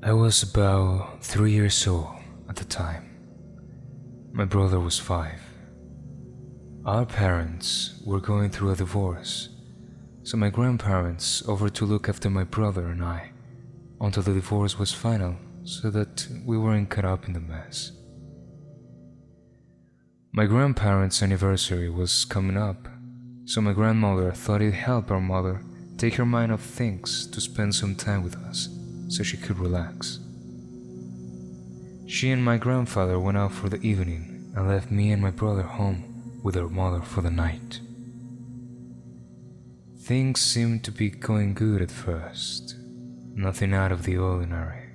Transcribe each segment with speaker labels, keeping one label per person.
Speaker 1: I was about 3 years old at the time. My brother was 5. Our parents were going through a divorce, so my grandparents offered to look after my brother and I until the divorce was final so that we weren't caught up in the mess. My grandparents' anniversary was coming up, so my grandmother thought it'd help our mother take her mind off things to spend some time with us so she could relax. She and my grandfather went out for the evening and left me and my brother home with our mother for the night. Things seemed to be going good at first, nothing out of the ordinary.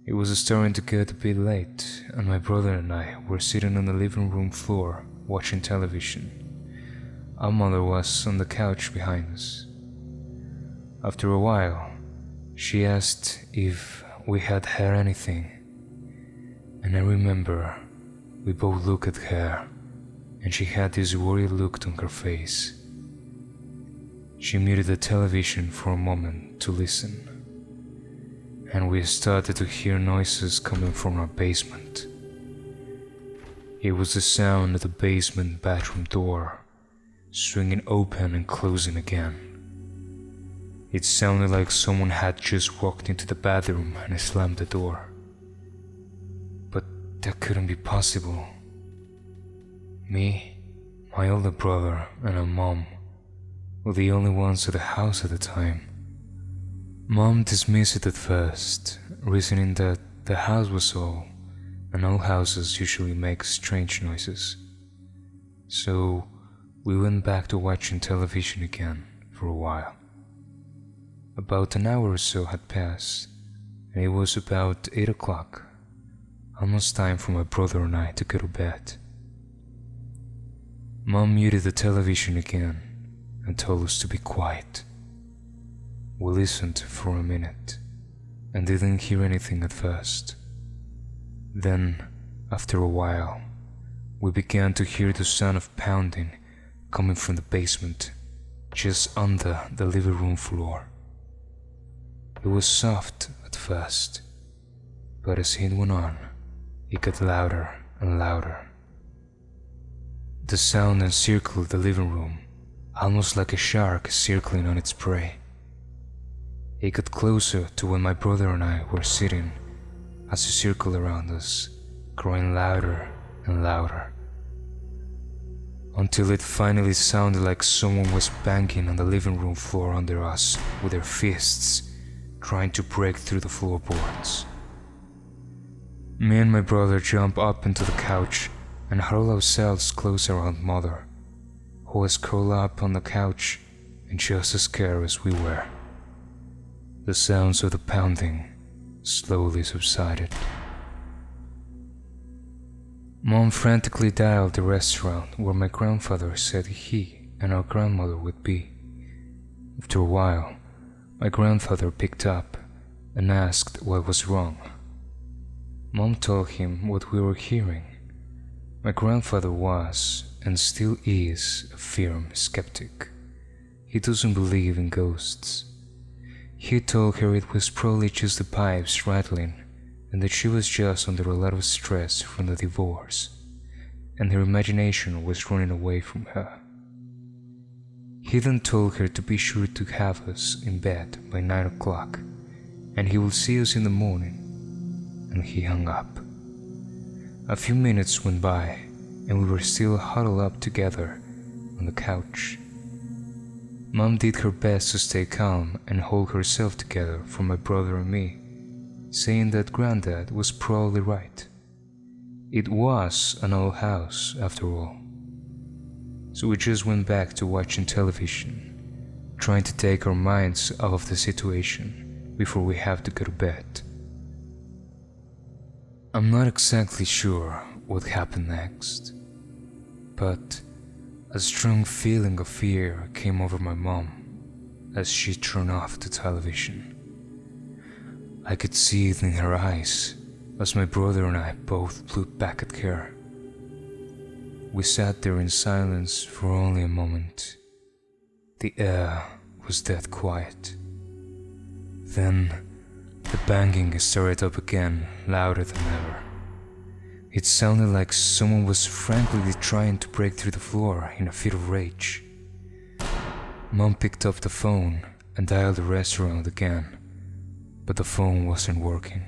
Speaker 1: It was starting to get a bit late, and my brother and I were sitting on the living room floor watching television. Our mother was on the couch behind us. After a while, she asked if we had heard anything, and I remember we both looked at her, and she had this worried look on her face. She muted the television for a moment to listen, and we started to hear noises coming from our basement. It was the sound of the basement bathroom door swinging open and closing again. It sounded like someone had just walked into the bathroom and slammed the door. But that couldn't be possible. Me, my older brother, and our mom were the only ones at the house at the time. Mom dismissed it at first, reasoning that the house was old, and old houses usually make strange noises. So we went back to watching television again for a while. About an hour or so had passed, and it was about 8 o'clock, almost time for my brother and I to go to bed. Mom muted the television again and told us to be quiet. We listened for a minute and didn't hear anything at first. Then, after a while, we began to hear the sound of pounding coming from the basement, just under the living room floor. It was soft at first, but as it went on, it got louder and louder. The sound encircled the living room, almost like a shark circling on its prey. It got closer to when my brother and I were sitting as it circled around us, growing louder and louder, until it finally sounded like someone was banging on the living room floor under us with their fists, trying to break through the floorboards. Me and my brother jumped up into the couch and huddled ourselves close around Mother, who was curled up on the couch and just as scared as we were. The sounds of the pounding slowly subsided. Mom frantically dialed the restaurant where my grandfather said he and our grandmother would be. After a while, my grandfather picked up and asked what was wrong. Mom told him what we were hearing. My grandfather was, and still is, a firm skeptic. He doesn't believe in ghosts. He told her it was probably just the pipes rattling and that she was just under a lot of stress from the divorce, and her imagination was running away from her. He then told her to be sure to have us in bed by 9 o'clock, and he will see us in the morning, and he hung up. A few minutes went by, and we were still huddled up together on the couch. Mom did her best to stay calm and hold herself together for my brother and me, saying that Granddad was probably right. It was an old house, after all. So we just went back to watching television, trying to take our minds off of the situation before we have to go to bed. I'm not exactly sure what happened next, but a strong feeling of fear came over my mom as she turned off the television. I could see it in her eyes as my brother and I both looked back at her. We sat there in silence for only a moment. The air was dead quiet. Then The banging started up again, louder than ever. It sounded like someone was frantically trying to break through the floor in a fit of rage. Mom picked up the phone and dialed the restaurant again, but the phone wasn't working.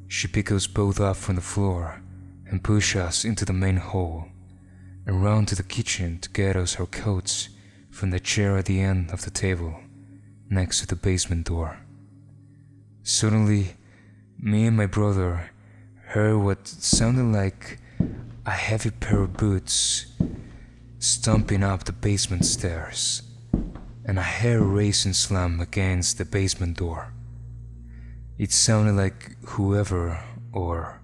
Speaker 1: She picked us both up from the floor and pushed us into the main hall and round to the kitchen to get us our coats from the chair at the end of the table next to the basement door. Suddenly, me and my brother heard what sounded like a heavy pair of boots stomping up the basement stairs and a hair-raising slam against the basement door. It sounded like whoever or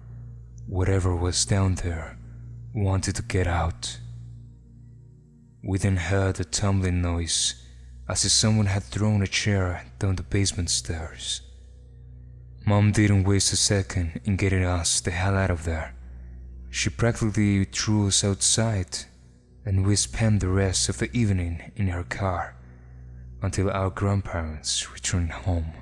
Speaker 1: whatever was down there wanted to get out. We then heard a tumbling noise as if someone had thrown a chair down the basement stairs. Mom didn't waste a second in getting us the hell out of there. She practically threw us outside, and we spent the rest of the evening in her car until our grandparents returned home.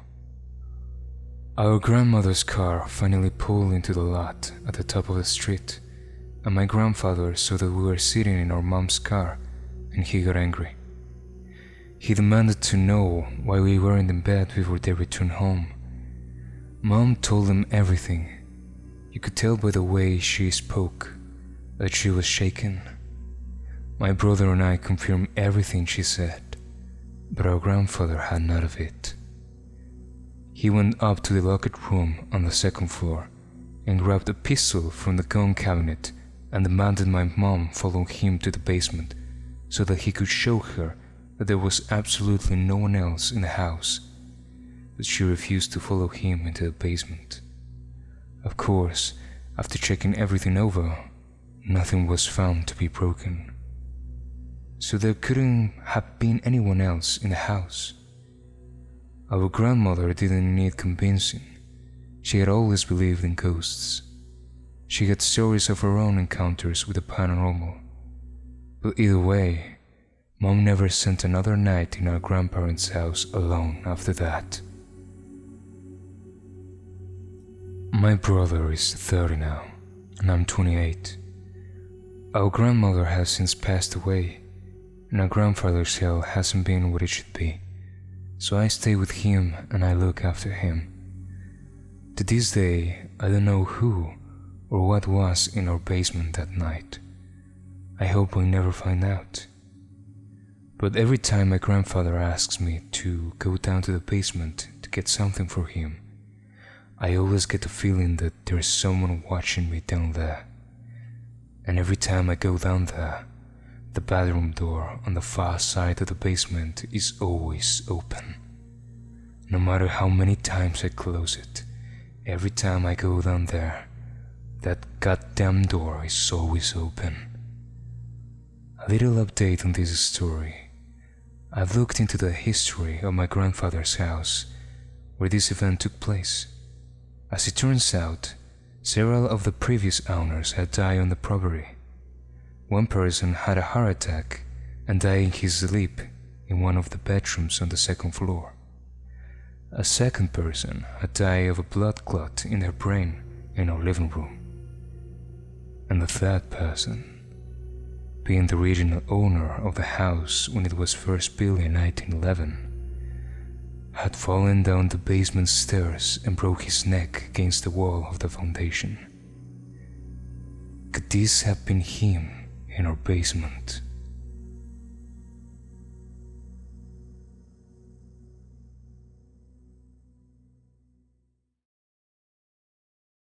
Speaker 1: Our grandmother's car finally pulled into the lot at the top of the street, and my grandfather saw that we were sitting in our mom's car, and he got angry. He demanded to know why we weren't in bed before they returned home. Mom told him everything. You could tell by the way she spoke that she was shaken. My brother and I confirmed everything she said, but our grandfather had none of it. He went up to the locked room on the second floor and grabbed a pistol from the gun cabinet and demanded my mom follow him to the basement so that he could show her that there was absolutely no one else in the house. But she refused to follow him into the basement. Of course, after checking everything over, nothing was found to be broken. So there couldn't have been anyone else in the house. Our grandmother didn't need convincing. She had always believed in ghosts. She had stories of her own encounters with the paranormal. But either way, Mom never spent another night in our grandparents' house alone after that. My brother is 30 now, and I'm 28. Our grandmother has since passed away, and our grandfather's health hasn't been what it should be, so I stay with him and I look after him. To this day, I don't know who or what was in our basement that night. I hope we never find out. But every time my grandfather asks me to go down to the basement to get something for him, I always get the feeling that there is someone watching me down there. And every time I go down there, the bathroom door on the far side of the basement is always open. No matter how many times I close it, every time I go down there, that goddamn door is always open. A little update on this story. I've looked into the history of my grandfather's house where this event took place. As it turns out, several of the previous owners had died on the property. One person had a heart attack and died in his sleep in one of the bedrooms on the second floor. A second person had died of a blood clot in her brain in our living room. And the third person, being the original owner of the house when it was first built in 1911, had fallen down the basement stairs and broke his neck against the wall of the foundation. Could this have been him in our basement?